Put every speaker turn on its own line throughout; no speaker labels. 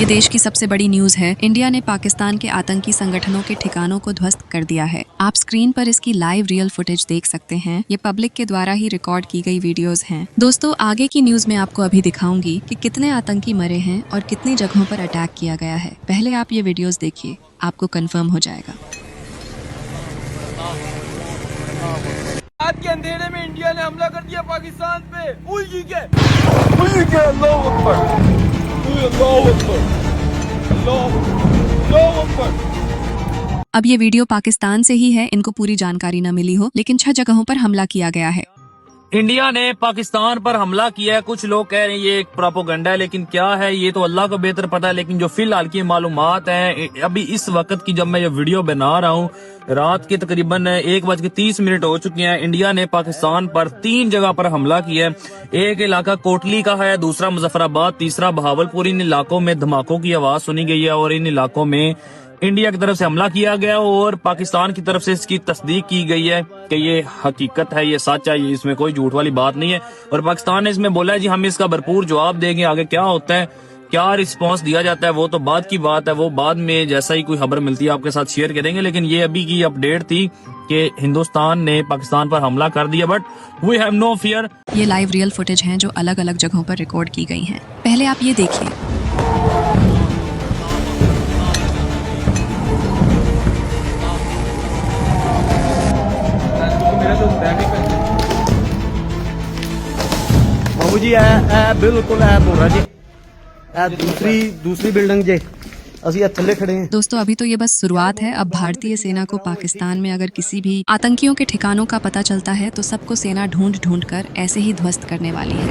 ये देश की सबसे बड़ी न्यूज है। इंडिया ने पाकिस्तान के आतंकी संगठनों के ठिकानों को ध्वस्त कर दिया है। आप स्क्रीन पर इसकी लाइव रियल फुटेज देख सकते हैं। ये पब्लिक के द्वारा ही रिकॉर्ड की गई वीडियोस हैं। दोस्तों, आगे की न्यूज में आपको अभी दिखाऊंगी कि कितने आतंकी मरे हैं और कितनी जगहों पर अटैक किया गया है। पहले आप ये वीडियोस देखिए, आपको कंफर्म हो जाएगा।
रात के अंधेरे में इंडिया ने हमला कर दिया पाकिस्तान पे।
अब ये वीडियो पाकिस्तान से ही है, इनको पूरी जानकारी न मिली हो, लेकिन 6 जगहों पर हमला किया गया है।
इंडिया ने पाकिस्तान पर हमला किया है। कुछ लोग कह रहे हैं ये एक प्रोपोगंडा है, लेकिन क्या है ये तो अल्लाह को बेहतर पता है। लेकिन जो फिलहाल की मालूमात है, अभी इस वक्त की जब मैं ये वीडियो बना रहा हूँ, रात के तकरीबन 1:30 हो चुके हैं। इंडिया ने पाकिस्तान पर 3 जगह पर हमला किया है। एक इलाका कोटली का है, दूसरा मुजफ्फराबाद, तीसरा बहावलपुर। इन इलाकों में धमाकों की आवाज सुनी गई है और इन इलाकों में इंडिया की तरफ से हमला किया गया और पाकिस्तान की तरफ से इसकी तस्दीक की गई है कि ये हकीकत है, ये सच है, ये इसमें कोई झूठ वाली बात नहीं है। और पाकिस्तान ने इसमें बोला है जी हम इसका भरपूर जवाब देंगे। आगे क्या होता है, क्या रिस्पांस दिया जाता है, वो तो बाद की बात है। वो बाद में जैसा ही कोई खबर मिलती है आपके साथ शेयर करेंगे। लेकिन ये अभी की अपडेट थी कि हिंदुस्तान ने पाकिस्तान पर हमला कर दिया, but we have no fear.
ये लाइव रियल फुटेज हैं जो अलग अलग जगहों पर रिकॉर्ड की गई हैं। पहले आप ये देखिए।
बाबू जी बिल्कुल बोल रहा जी दूसरी बिल्डिंग जे ਅਸੀਂ थल्ले खड़े हैं।
दोस्तों, अभी तो ये बस शुरुआत है। अब भारतीय सेना को पाकिस्तान में अगर किसी भी आतंकियों के ठिकानों का पता चलता है तो सबको सेना ढूंढ कर ऐसे ही ध्वस्त करने वाली है।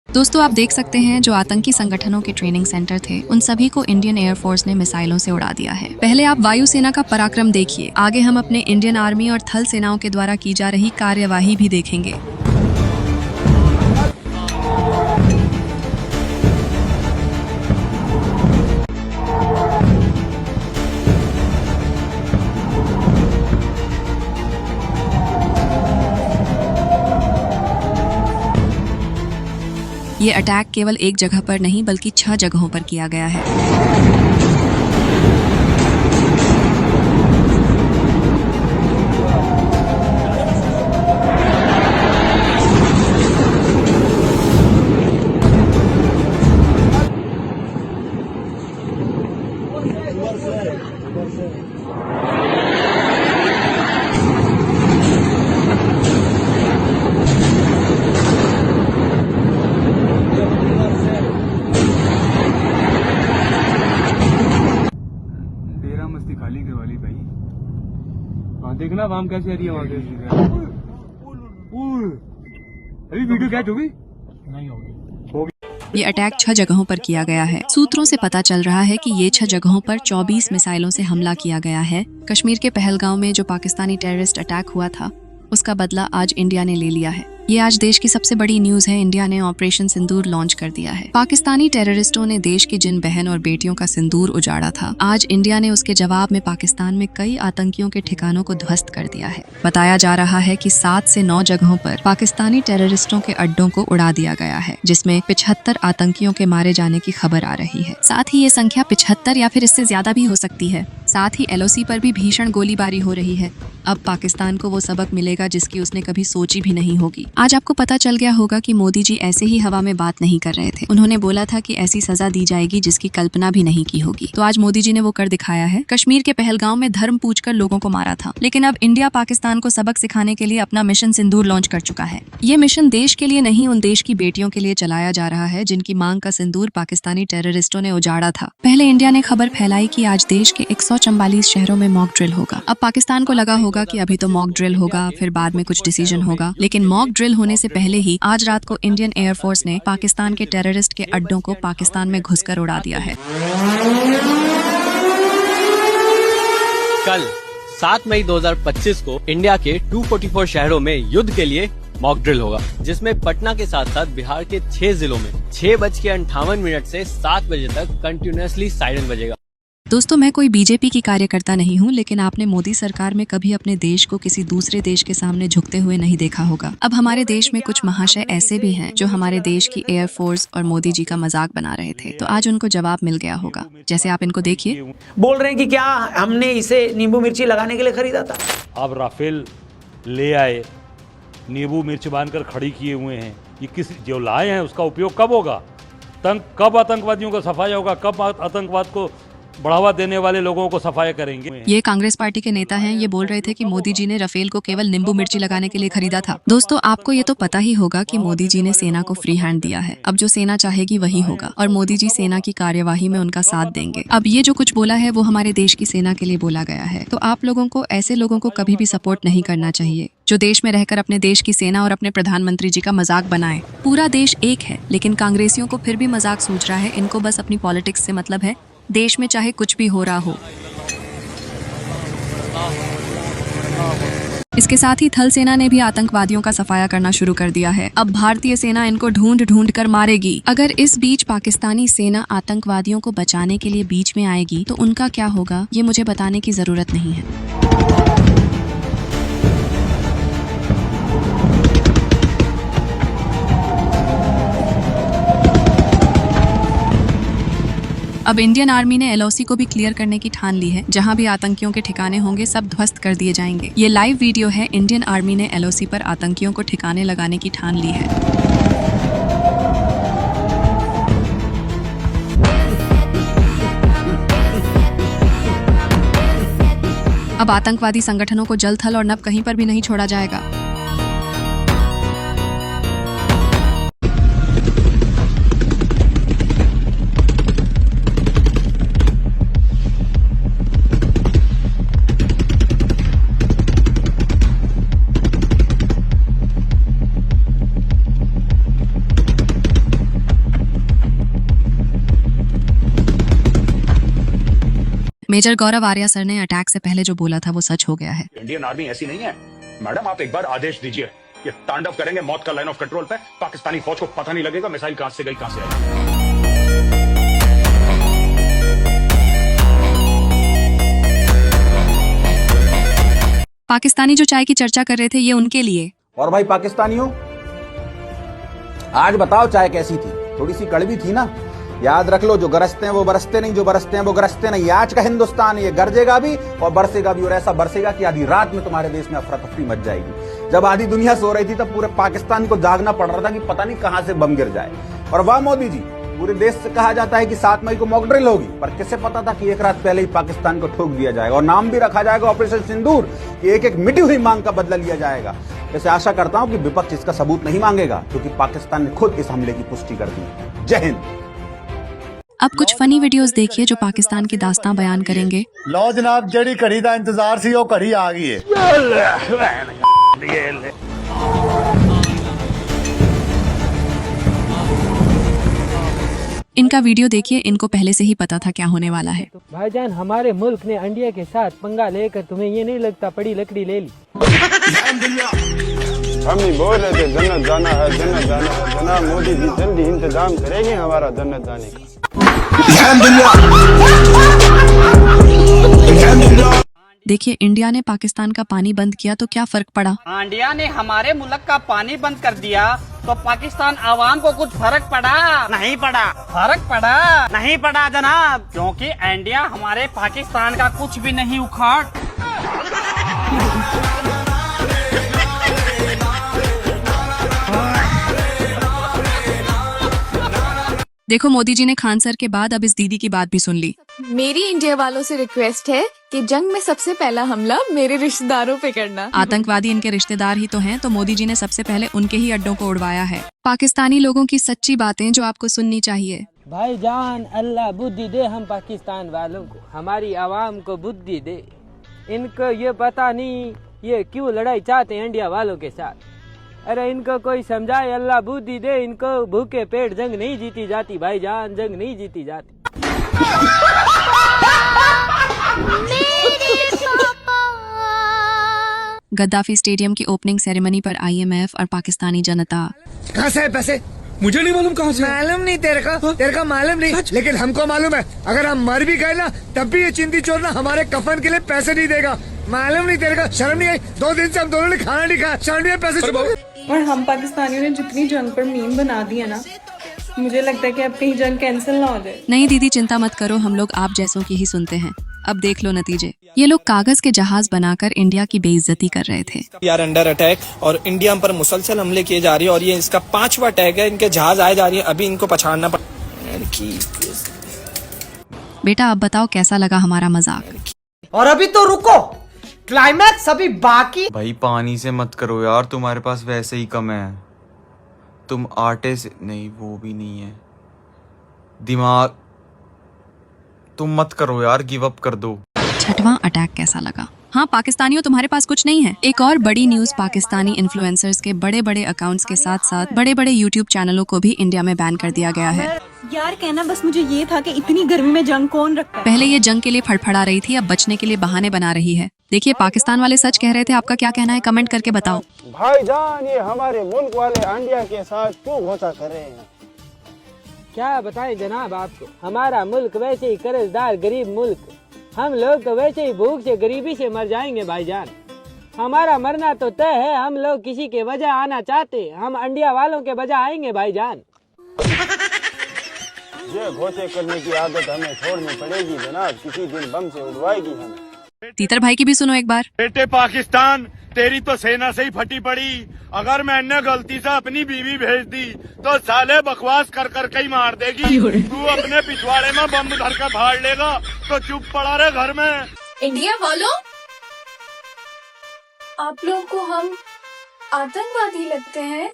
दोस्तों, आप देख सकते हैं जो आतंकी संगठनों के ट्रेनिंग सेंटर थे उन सभी को इंडियन एयरफोर्स ने मिसाइलों से उड़ा दिया है। पहले आप वायुसेना का पराक्रम देखिए। आगे हम अपने इंडियन आर्मी और थल सेनाओं के द्वारा की जा रही कार्यवाही भी देखेंगे। ये अटैक केवल एक जगह पर नहीं बल्कि 6 जगहों पर किया गया है।
मस्ती खाली करवा ली भाई। हाँ देखना आवाम कैसे आ रही है वहां से। अभी वीडियो कैच होगी नहीं होगी।
ये अटैक 6 जगहों पर किया गया है। सूत्रों से पता चल रहा है कि ये 6 जगहों पर 24 मिसाइलों से हमला किया गया है। कश्मीर के पहलगांव में जो पाकिस्तानी टेररिस्ट अटैक हुआ था उसका बदला आज इंडिया ने ले लिया है। ये आज देश की सबसे बड़ी न्यूज है। इंडिया ने ऑपरेशन सिंदूर लॉन्च कर दिया है। पाकिस्तानी टेररिस्टों ने देश की जिन बहन और बेटियों का सिंदूर उजाड़ा था, आज इंडिया ने उसके जवाब में पाकिस्तान में कई आतंकियों के ठिकानों को ध्वस्त कर दिया है। बताया जा रहा है कि 7 से 9 जगहों पर पाकिस्तानी टेररिस्टों के अड्डों को उड़ा दिया गया है, जिसमें 75 आतंकियों के मारे जाने की खबर आ रही है। साथ ही ये संख्या 75 या फिर इससे ज्यादा भी हो सकती है। साथ ही LOC पर भी भीषण गोलीबारी हो रही है। अब पाकिस्तान को वो सबक मिलेगा जिसकी उसने कभी सोची भी नहीं होगी। आज आपको पता चल गया होगा कि मोदी जी ऐसे ही हवा में बात नहीं कर रहे थे। उन्होंने बोला था कि ऐसी सजा दी जाएगी जिसकी कल्पना भी नहीं की होगी। तो आज मोदी जी ने वो कर दिखाया है। कश्मीर के पहलगांव में धर्म पूछकर लोगों को मारा था, लेकिन अब इंडिया पाकिस्तान को सबक सिखाने के लिए अपना मिशन सिंदूर लॉन्च कर चुका है। ये मिशन देश के लिए नहीं, उन देश की बेटियों के लिए चलाया जा रहा है जिनकी मांग का सिंदूर पाकिस्तानी टेररिस्टों ने उजाड़ा था। पहले इंडिया ने खबर फैलाई कि आज देश के 144 शहरों में मॉक ड्रिल होगा। अब पाकिस्तान को लगा होगा कि अभी तो मॉक ड्रिल होगा, फिर बाद में कुछ डिसीजन होगा, लेकिन मॉक ड्रिल होने से पहले ही आज रात को इंडियन एयरफोर्स ने पाकिस्तान के टेररिस्ट के अड्डों को पाकिस्तान में घुसकर उड़ा दिया है।
कल 7 मई 2025 को इंडिया के 244 शहरों में युद्ध के लिए मॉक ड्रिल होगा, जिसमें पटना के साथ साथ बिहार के 6 जिलों में 6:58 से 7 बजे तक कंटिन्यूअसली साइरन बजेगा।
दोस्तों, मैं कोई बीजेपी की कार्यकर्ता नहीं हूँ, लेकिन आपने मोदी सरकार में कभी अपने देश को किसी दूसरे देश के सामने झुकते हुए नहीं देखा होगा। अब हमारे देश में कुछ महाशय ऐसे भी हैं जो हमारे देश की एयरफोर्स और मोदी जी का मजाक बना रहे थे, तो आज उनको जवाब मिल गया होगा। जैसे आप इनको देखिए।
बोल रहे हैं कि क्या हमने इसे नींबू मिर्ची लगाने के लिए खरीदा था।
अब राफेल ले आए, नींबू मिर्च बांधकर खड़ी किए हुए हैं। ये किस जो लाए हैं उसका उपयोग कब होगा? कब आतंकवादियों का सफाया होगा? कब आतंकवाद को बढ़ावा देने वाले लोगों को सफाया करेंगे?
ये कांग्रेस पार्टी के नेता हैं। ये बोल रहे थे कि मोदी जी ने राफेल को केवल नींबू मिर्ची लगाने के लिए खरीदा था। दोस्तों, आपको ये तो पता ही होगा कि मोदी जी ने सेना को फ्री हैंड दिया है। अब जो सेना चाहेगी वही होगा और मोदी जी सेना की कार्यवाही में उनका साथ देंगे। अब ये जो कुछ बोला है वो हमारे देश की सेना के लिए बोला गया है, तो आप लोगों को ऐसे लोगों को कभी भी सपोर्ट नहीं करना चाहिए जो देश में रहकर अपने देश की सेना और अपने प्रधानमंत्री जी का मजाक बनाए। पूरा देश एक है, लेकिन कांग्रेसियों को फिर भी मजाक सूझ रहा है। इनको बस अपनी पॉलिटिक्स से मतलब है, देश में चाहे कुछ भी हो रहा हो। इसके साथ ही थल सेना ने भी आतंकवादियों का सफाया करना शुरू कर दिया है। अब भारतीय सेना इनको ढूंढ ढूंढ कर मारेगी। अगर इस बीच पाकिस्तानी सेना आतंकवादियों को बचाने के लिए बीच में आएगी तो उनका क्या होगा, ये मुझे बताने की जरूरत नहीं है। अब इंडियन आर्मी ने LOC को भी क्लियर करने की ठान ली है। जहां भी आतंकियों के ठिकाने होंगे सब ध्वस्त कर दिए जाएंगे। ये लाइव वीडियो है। इंडियन आर्मी ने LOC पर आतंकियों को ठिकाने लगाने की ठान ली है। अब आतंकवादी संगठनों को जल थल और नभ कहीं पर भी नहीं छोड़ा जाएगा। मेजर गौरव आर्या सर ने अटैक से पहले जो बोला था वो सच हो गया है।
इंडियन आर्मी ऐसी नहीं है मैडम, आप एक बार आदेश दीजिए, ये तांडव करेंगे मौत का लाइन ऑफ कंट्रोल पे। पाकिस्तानी फौज को पता नहीं लगेगा मिसाइल कहां से गई कहां से आई।
पाकिस्तानी जो चाय की चर्चा कर रहे थे ये उनके लिए।
और भाई पाकिस्तानियों, आज बताओ चाय कैसी थी? थोड़ी सी कड़वी थी ना? याद रख लो, जो गरजते हैं वो बरसते नहीं, जो बरसते हैं वो गरजते नहीं। आज का हिंदुस्तान ये गरजेगा भी और बरसेगा भी, और ऐसा बरसेगा कि आधी रात में तुम्हारे देश में अफरा तफरी मच जाएगी। जब आधी दुनिया सो रही थी तब पूरे पाकिस्तान को जागना पड़ रहा था कि पता नहीं कहां से बम गिर जाए। और वाह मोदी जी, पूरे देश से कहा जाता है कि 7 मई को मॉक ड्रिल होगी, पर किसे पता था कि एक रात पहले ही पाकिस्तान को ठोक दिया जाएगा और नाम भी रखा जाएगा ऑपरेशन सिंदूर, कि एक एक मिटी हुई मांग का बदला लिया जाएगा। वैसे आशा करता हूं कि विपक्ष इसका सबूत नहीं मांगेगा, क्योंकि पाकिस्तान ने खुद इस हमले की पुष्टि कर दी। जय हिंद।
अब कुछ फनी वीडियोस देखिए जो पाकिस्तान की दास्तां बयान करेंगे।
लो जनाब, जड़ी घड़ी का इंतजार सी वो घड़ी आ गई है।
इनका वीडियो देखिए, इनको पहले से ही पता था क्या होने वाला है।
भाईजान, हमारे मुल्क ने इंडिया के साथ पंगा लेकर तुम्हें ये नहीं लगता बड़ी लकड़ी ले ली?
हम ही बोल रहे थे जन्नत जाना है, जन्नत जाना है। जनाब मोदी जी जल्दी इंतजाम करेंगे हमारा जन्नत जाने का।
देखिए, इंडिया ने पाकिस्तान का पानी बंद किया तो क्या फर्क पड़ा?
इंडिया ने हमारे मुल्क का पानी बंद कर दिया तो पाकिस्तान आवाम को कुछ फर्क पड़ा? नहीं पड़ा। फर्क पड़ा? नहीं पड़ा जनाब, क्योंकि इंडिया हमारे पाकिस्तान का कुछ भी नहीं उखाड़। देखो, मोदी जी ने खान सर के बाद अब इस दीदी की बात भी सुन ली।
मेरी इंडिया वालों से रिक्वेस्ट है कि जंग में सबसे पहला हमला मेरे रिश्तेदारों पे करना।
आतंकवादी इनके रिश्तेदार ही तो हैं, तो मोदी जी ने सबसे पहले उनके ही अड्डों को उड़वाया है। पाकिस्तानी लोगों की सच्ची बातें जो आपको सुननी चाहिए।
भाईजान, अल्लाह बुद्धि दे हम पाकिस्तान वालों को, हमारी आवाम को बुद्धि दे। इनको ये पता नहीं ये क्यों लड़ाई चाहते हैं इंडिया वालों के साथ। अरे इनको कोई समझाए, अल्लाह बुद्धि दे इनको। भूखे पेट जंग नहीं जीती जाती भाईजान, जंग नहीं जीती जाती।
गद्दाफी स्टेडियम की ओपनिंग सेरेमनी पर IMF और पाकिस्तानी जनता।
कहाँ से है पैसे? मुझे नहीं मालूम कहाँ से। मालूम नहीं तेरे का मालूम नहीं, लेकिन हमको मालूम है। अगर हम मर भी गए ना तब भी ये चिंदी चोर ना हमारे कफन के लिए पैसे नहीं देगा। मालूम नहीं तेरे का? शर्म नहीं आई? 2 दिन से हम दोनों ने खाना नहीं खाया, शर्म नहीं आई? पैसे
और हम पाकिस्तानियों ने जितनी जंग पर मीम बना दी है ना, मुझे लगता है कि अब कहीं जंग कैंसिल ना हो जाए।
नहीं दीदी चिंता मत करो, हम लोग आप जैसों की ही सुनते हैं। अब देख लो नतीजे। ये लोग कागज के जहाज बनाकर इंडिया की बेइज्जती कर रहे थे।
यार अंडर अटैक और इंडिया पर मुसलसल हमले किए जा रही है और ये इसका 5वां अटैक है। इनके जहाज आए जा रही है, अभी इनको पछाड़ना
बेटा अब बताओ कैसा लगा हमारा मजाक?
और अभी तो रुको, क्लाइमैक्स अभी बाकी।
भाई पानी से मत करो यार, तुम्हारे पास वैसे ही कम है। तुम आटे से नहीं, वो भी नहीं है दिमाग। तुम मत करो यार, गिव अप कर दो।
6वां अटैक कैसा लगा? हाँ पाकिस्तानियों तुम्हारे पास कुछ नहीं है। एक और बड़ी न्यूज, पाकिस्तानी इन्फ्लुएंसर्स के बड़े बड़े अकाउंट्स के साथ साथ बड़े बड़े यूट्यूब चैनलों को भी इंडिया में बैन कर दिया गया है।
यार कहना बस मुझे ये था कि इतनी गर्मी में जंग कौन रखता है।
पहले ये जंग के लिए फड़फड़ा रही थी, अब बचने के लिए बहाने बना रही है। देखिए पाकिस्तान वाले सच कह रहे थे, आपका क्या कहना है कमेंट करके बताओ।
भाईजान ये हमारे मुल्क वाले इंडिया के साथ क्यों घोषा कर रहे हैं?
क्या बताएं जनाब आपको, हमारा मुल्क वैसे ही कर्जदार गरीब मुल्क। हम लोग तो वैसे ही भूख से गरीबी से मर जाएंगे भाईजान। हमारा मरना तो तय है। हम लोग किसी के वजह आना चाहते, हम इंडिया वालों के वजह आएंगे भाईजान।
ये घोषे करने की आदत हमें छोड़नी पड़ेगी जनाब, किसी दिन बम से उड़वाएगी हमें।
तीतर भाई की भी सुनो एक बार।
बेटे पाकिस्तान तेरी तो सेना से ही फटी पड़ी। अगर मैंने गलती से अपनी बीवी भेज दी तो साले बकवास कर कर के ही मार देगी। तू अपने पिछवाड़े में बम धर कर फाड़ लेगा तो चुप पड़ा रहे घर में।
इंडिया वालों, आप लोग को हम आतंकवादी लगते हैं।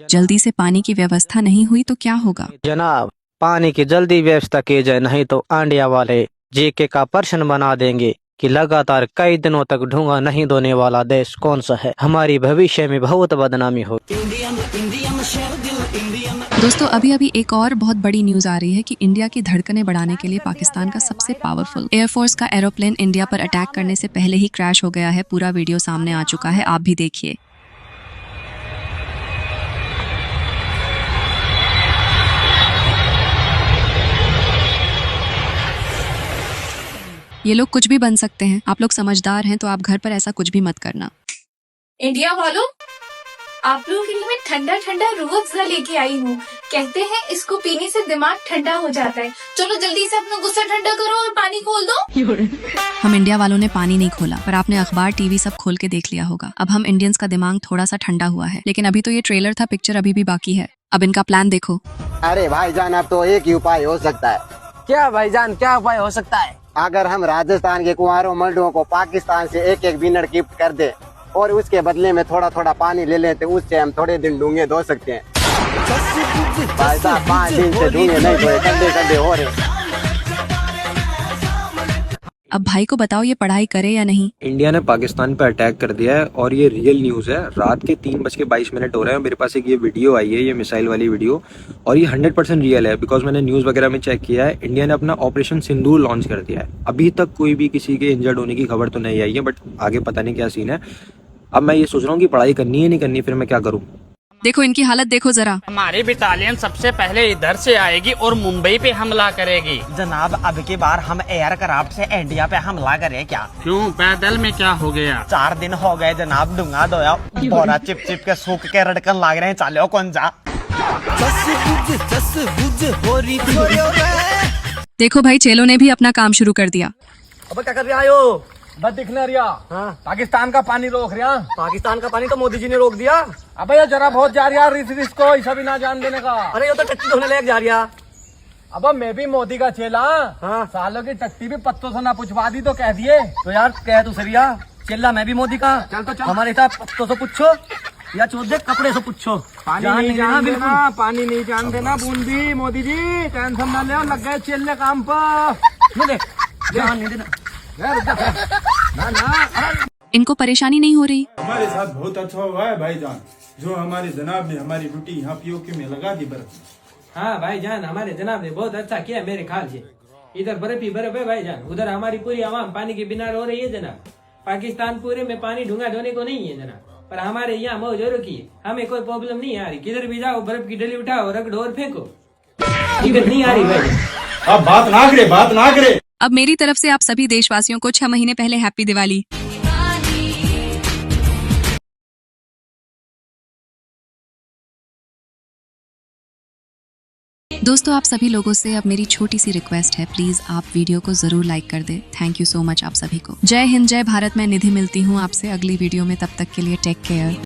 जल्दी से पानी की व्यवस्था नहीं हुई तो क्या होगा?
जनाब पानी की जल्दी व्यवस्था की जाए, नहीं तो इंडिया वाले जीके का प्रश्न बना देंगे कि लगातार कई दिनों तक ढूंगा नहीं धोने वाला देश कौन सा है। हमारी भविष्य में बहुत बदनामी हो।
दोस्तों अभी एक और बहुत बड़ी न्यूज आ रही है कि इंडिया की धड़कनें बढ़ाने के लिए पाकिस्तान का सबसे पावरफुल एयरफोर्स का एरोप्लेन इंडिया पर अटैक करने से पहले ही क्रैश हो गया है। पूरा वीडियो सामने आ चुका है, आप भी देखिए। ये लोग कुछ भी बन सकते हैं, आप लोग समझदार हैं तो आप घर पर ऐसा कुछ भी मत करना।
इंडिया वालों, आप लोगों के लिए मैं ठंडा ठंडा रूह अफ़ज़ा लेके आई हूँ। कहते हैं इसको पीने से दिमाग ठंडा हो जाता है। चलो जल्दी से अपना गुस्सा ठंडा करो और पानी खोल दो।
हम इंडिया वालों ने पानी नहीं खोला, पर आपने अखबार टीवी सब खोल के देख लिया होगा। अब हम इंडियंस का दिमाग थोड़ा सा ठंडा हुआ है, लेकिन अभी तो ये ट्रेलर था, पिक्चर अभी भी बाकी है। अब इनका प्लान देखो।
अरे भाईजान अब तो एक ही उपाय हो सकता है।
क्या भाईजान, क्या उपाय हो सकता है?
अगर हम राजस्थान के कुंवारों मर्दों को पाकिस्तान से एक बिनर गिफ्ट कर दे और उसके बदले में थोड़ा थोड़ा पानी ले लेते, उससे हम थोड़े दिन डूंगे धो सकते हैं। भाई साहब 5 दिन से डूंगे नहीं धोए, कंधे हो रहे।
अब भाई को बताओ ये पढ़ाई करे या नहीं।
इंडिया ने पाकिस्तान पर अटैक कर दिया है और ये रियल न्यूज़ है। रात के 3:22 हो रहे हैं। मेरे पास एक ये वीडियो आई है, ये मिसाइल वाली वीडियो, और ये 100% रियल है बिकॉज मैंने न्यूज़ वगैरह में चेक किया है। इंडिया ने अपना ऑपरेशन सिंदूर लॉन्च कर दिया है। अभी तक कोई भी किसी के इंजर्ड होने की खबर तो नहीं आई है, बट आगे पता नहीं क्या सीन है। अब मैं ये सोच रहा हूँ कि पढ़ाई करनी है नहीं करनी, फिर मैं क्या करूँ।
देखो इनकी हालत देखो जरा।
हमारी बटालियन सबसे पहले इधर से आएगी और मुंबई पे हमला करेगी।
जनाब अब की बार हम एयरक्राफ्ट से इंडिया पे हमला करें क्या?
क्यों, पैदल में क्या हो गया?
4 दिन हो गए जनाब डूंगा धोया, बोरा चिप चिप के सूख के रड़कन लाग रहे हैं। चालो कौन जा।
देखो भाई चेलो ने भी अपना काम शुरू कर दिया।
अब क्या कर रहे हो?
बस दिखना रिया। हाँ। पाकिस्तान का पानी रोक रिया।
पाकिस्तान का पानी तो मोदी जी ने रोक दिया।
अबे ये जरा बहुत जा रहा रिस को ऐसा भी ना जान देने का।
अरे ये तो टट्टी धोने लेके जा रहा।
अब मैं भी मोदी का चेला। हाँ। सालों की टट्टी भी पत्तों से ना पूछवा दी तो कह दिए।
तो यार कह तू सरिया, चेला मैं भी मोदी का।
चल तो चल।
हमारे साथ पत्तों से पूछो या चौधे कपड़े से पूछो।
पानी नहीं जान देना, पानी नहीं जान देना बूंदी। मोदी जी टेंशन ना ले, लग गए चेले काम पर।
ध्यान नहीं देना।
इनको परेशानी नहीं हो रही?
हमारे साथ बहुत अच्छा हुआ है भाईजान, जो हमारे जनाब ने हमारी ड्यूटी यहाँ पीओके में लगा दी बर्फ।
हाँ भाईजान, हमारे जनाब ने बहुत अच्छा किया मेरे ख्याल से। इधर बर्फ ही बर्फ है भाईजान, उधर हमारी पूरी आवाम पानी के बिना रो रही है जनाब। पाकिस्तान पूरे में पानी ढूंगा धोने को नहीं है जनाब, पर हमारे यहाँ मौज हो रखी है, हमें कोई प्रॉब्लम नहीं आ रही। किधर भी जाओ बर्फ की डली उठाओ, रगड़ो और फेंको, इधर नहीं आ रही भाई।
अब बात ना करे।
अब मेरी तरफ से आप सभी देशवासियों को 6 महीने पहले हैप्पी दिवाली। दोस्तों, आप सभी लोगों से अब मेरी छोटी सी रिक्वेस्ट है, प्लीज आप वीडियो को जरूर लाइक कर दे। थैंक यू सो मच आप सभी को। जय हिंद, जय भारत। मैं निधि मिलती हूँ आपसे अगली वीडियो में, तब तक के लिए टेक केयर।